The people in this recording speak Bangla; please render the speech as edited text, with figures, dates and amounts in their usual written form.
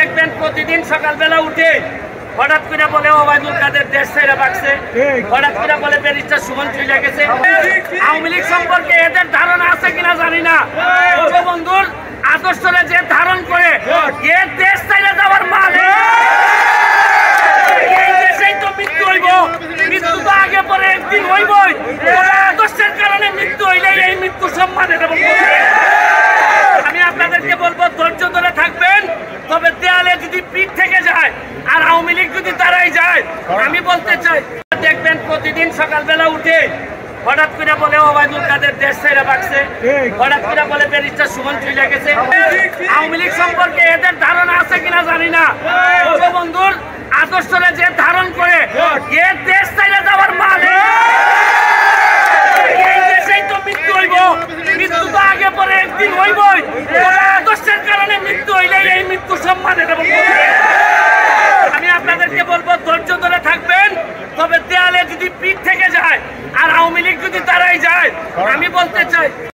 দেখবেন প্রতিদিন সকালবেলা উঠে হঠাৎ করে বলে ওবায়দুল কাদের দেশ ছেড়ে বাঁচছে, হঠাৎ করে বলে ব্যারিস্টার সুমন চলে গেছে। আওয়ামী লীগ সম্পর্কে এদের ধারণা আছে কিনা জানি না। বন্ধুর আদর্শরে যে ধারণ করে এ দেশ ছেড়ে যাওয়ার মানে এই দেশেই তো মৃত্যু হইব। মৃত্যু তো আগে পরে একদিন হইবই। আদর্শের কারণে মৃত্যু হইলে এই মৃত্যু সম্মানে দেব। আমি আপনাদেরকে বলবো ধৈর্য ধরে থাকবেন। তবে দেয়ালে যদি পিঠ থেকে যায় আর আওয়ামী লীগ যদি দাঁড়াই যায়, আমি বলতে চাই দেখবেন প্রতিদিন সকালবেলা উঠে হঠাৎ করে বলে ওবায়দুল কাদের দেশ ছেড়ে বাঁচছে, হঠাৎ করে বলে ব্যারিস্টার সুমন চলে গেছে। আওয়ামী লীগ সম্পর্কে এদের ধারণা আছে কিনা জানি না। বন্ধুর আদর্শরে যে ধারণ করে এ দেশ ছেড়ে যাওয়ার মানে এই দেশেই তো মৃত্যু হইব। মৃত্যু তো আগে পরে একদিন হইবই। আদর্শের কারণে মৃত্যু হইলে এই মৃত্যু সম্মানে দেব। আমি আপনাদেরকে বলবো ধৈর্য ধরে থাকবেন। তবে দেয়ালে যদি পিঠ থেকে যায় আর আওয়ামী লীগ যদি দাঁড়াই যায়, আমি বলতে চাই